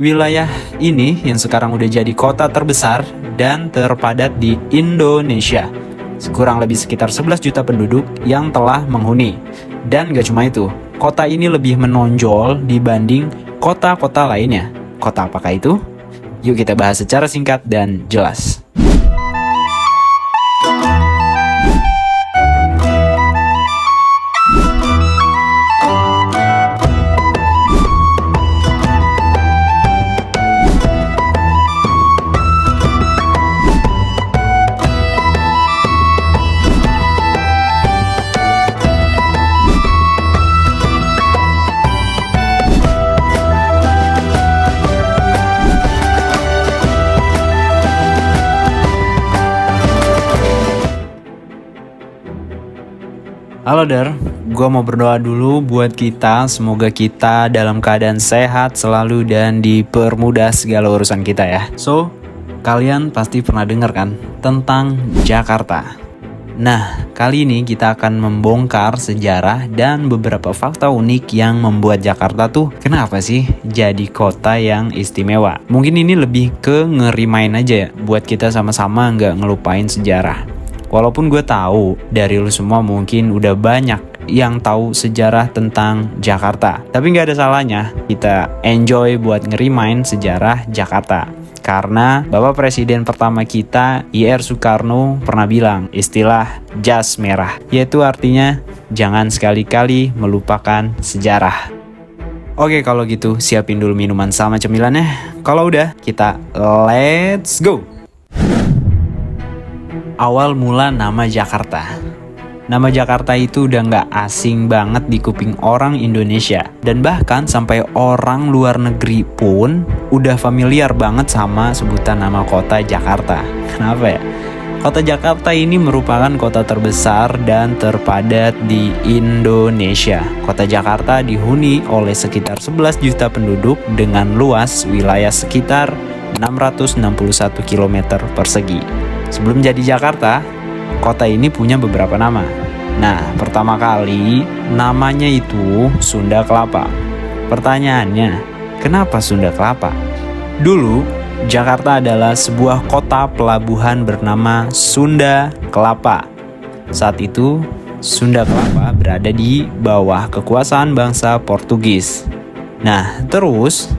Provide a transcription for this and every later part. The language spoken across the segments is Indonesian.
Wilayah ini yang sekarang udah jadi kota terbesar dan terpadat di Indonesia. Kurang lebih sekitar 11 juta penduduk yang telah menghuni. Dan gak cuma itu, kota ini lebih menonjol dibanding kota-kota lainnya. Kota apakah itu? Yuk kita bahas secara singkat dan jelas. Halo Der, gue mau berdoa dulu buat kita. Semoga kita dalam keadaan sehat selalu dan dipermudah segala urusan kita ya. So, kalian pasti pernah dengar kan tentang Jakarta. Nah, kali ini kita akan membongkar sejarah dan beberapa fakta unik yang membuat Jakarta tuh kenapa sih jadi kota yang istimewa. Mungkin ini lebih ke ngerimain aja ya, buat kita sama-sama nggak ngelupain sejarah. Walaupun gue tahu dari lu semua mungkin udah banyak yang tahu sejarah tentang Jakarta. Tapi nggak ada salahnya kita enjoy buat ngerimain sejarah Jakarta. Karena Bapak Presiden pertama kita, Ir Soekarno, pernah bilang istilah jas merah. Yaitu artinya jangan sekali-kali melupakan sejarah. Oke, kalau gitu siapin dulu minuman sama cemilannya. Kalau udah, kita let's go! Awal mula nama Jakarta. Nama Jakarta itu udah gak asing banget di kuping orang Indonesia. Dan bahkan sampai orang luar negeri pun udah familiar banget sama sebutan nama kota Jakarta. Kenapa ya? Kota Jakarta ini merupakan kota terbesar dan terpadat di Indonesia. Kota Jakarta dihuni oleh sekitar 11 juta penduduk dengan luas wilayah sekitar 661 km persegi. Sebelum jadi Jakarta, kota ini punya beberapa nama. Nah, pertama kali namanya itu Sunda Kelapa. Pertanyaannya, kenapa Sunda Kelapa? Dulu, Jakarta adalah sebuah kota pelabuhan bernama Sunda Kelapa. Saat itu, Sunda Kelapa berada di bawah kekuasaan bangsa Portugis. Nah, terus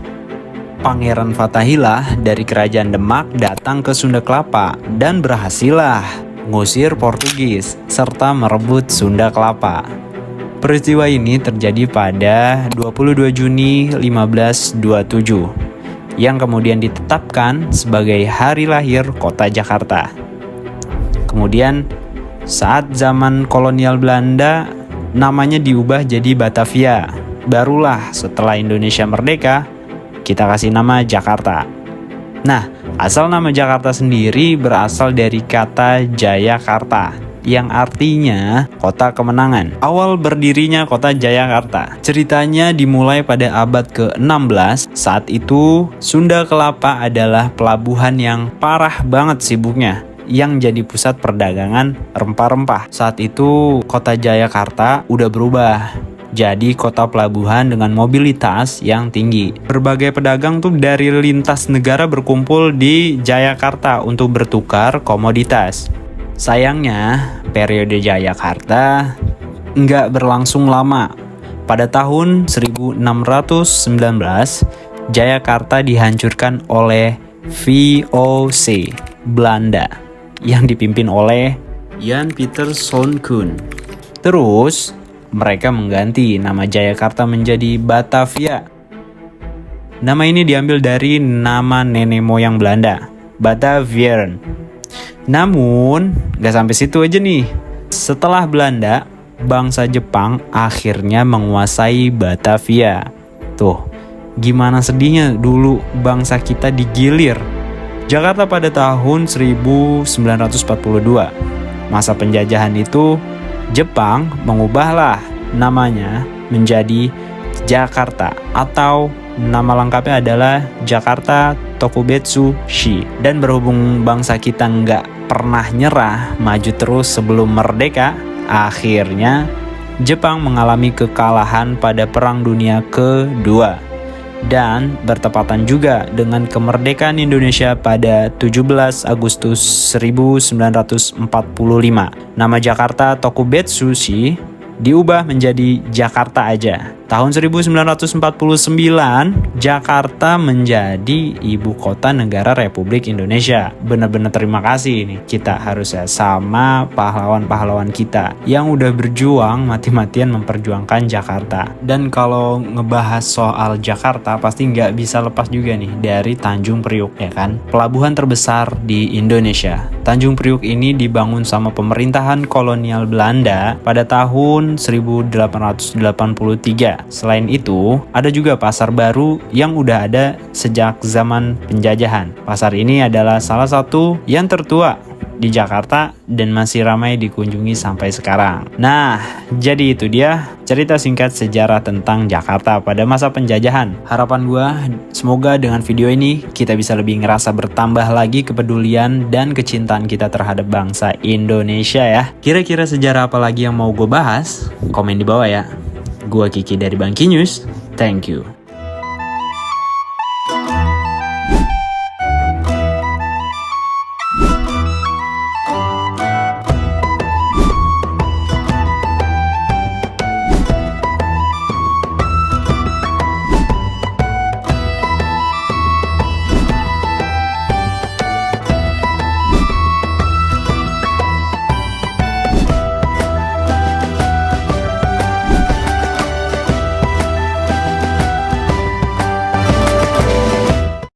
Pangeran Fatahillah dari Kerajaan Demak datang ke Sunda Kelapa dan berhasillah ngusir Portugis serta merebut Sunda Kelapa. Peristiwa ini terjadi pada 22 Juni 1527 yang kemudian ditetapkan sebagai hari lahir kota Jakarta. Kemudian saat zaman kolonial Belanda namanya diubah jadi Batavia. Barulah setelah Indonesia merdeka kita kasih nama Jakarta. Nah, asal nama Jakarta sendiri berasal dari kata Jayakarta, yang artinya kota kemenangan. Awal berdirinya kota Jayakarta, ceritanya dimulai pada abad ke-16. Saat itu, Sunda Kelapa adalah pelabuhan yang parah banget sibuknya, yang jadi pusat perdagangan rempah-rempah. Saat itu, kota Jayakarta udah berubah jadi kota pelabuhan dengan mobilitas yang tinggi. Berbagai pedagang tuh dari lintas negara berkumpul di Jayakarta untuk bertukar komoditas. Sayangnya, periode Jayakarta nggak berlangsung lama. Pada tahun 1619, Jayakarta dihancurkan oleh VOC Belanda yang dipimpin oleh Jan Pieter Soenkoen. Terus mereka mengganti nama Jayakarta menjadi Batavia. Nama ini diambil dari nama nenek moyang Belanda, Batavieren. Namun, gak sampai situ aja nih. Setelah Belanda, bangsa Jepang akhirnya menguasai Batavia. Tuh, gimana sedihnya dulu bangsa kita digilir. Jakarta pada tahun 1942. Masa penjajahan itu, Jepang mengubahlah namanya menjadi Jakarta atau nama lengkapnya adalah Jakarta Tokubetsu Shi. Dan berhubung bangsa kita nggak pernah nyerah, maju terus sebelum merdeka, akhirnya Jepang mengalami kekalahan pada Perang Dunia Kedua. dan bertepatan juga dengan kemerdekaan Indonesia pada 17 Agustus 1945. Nama Jakarta Tokubetsushi diubah menjadi Jakarta aja. Tahun 1949, Jakarta menjadi ibu kota negara Republik Indonesia. Bener-bener terima kasih nih kita harusnya sama pahlawan-pahlawan kita yang udah berjuang mati-matian memperjuangkan Jakarta. Dan kalau ngebahas soal Jakarta pasti nggak bisa lepas juga nih dari Tanjung Priuk, ya kan? Pelabuhan terbesar di Indonesia. Tanjung Priuk ini dibangun sama pemerintahan kolonial Belanda pada tahun 1883. Selain itu, ada juga pasar baru yang udah ada sejak zaman penjajahan. Pasar ini adalah salah satu yang tertua di Jakarta dan masih ramai dikunjungi sampai sekarang. Nah, jadi itu dia cerita singkat sejarah tentang Jakarta pada masa penjajahan. Harapan gua, semoga dengan video ini kita bisa lebih ngerasa bertambah lagi kepedulian dan kecintaan kita terhadap bangsa Indonesia ya. Kira-kira sejarah apa lagi yang mau gue bahas? Komen di bawah ya. Gua Kiki dari Bangki News. Thank you.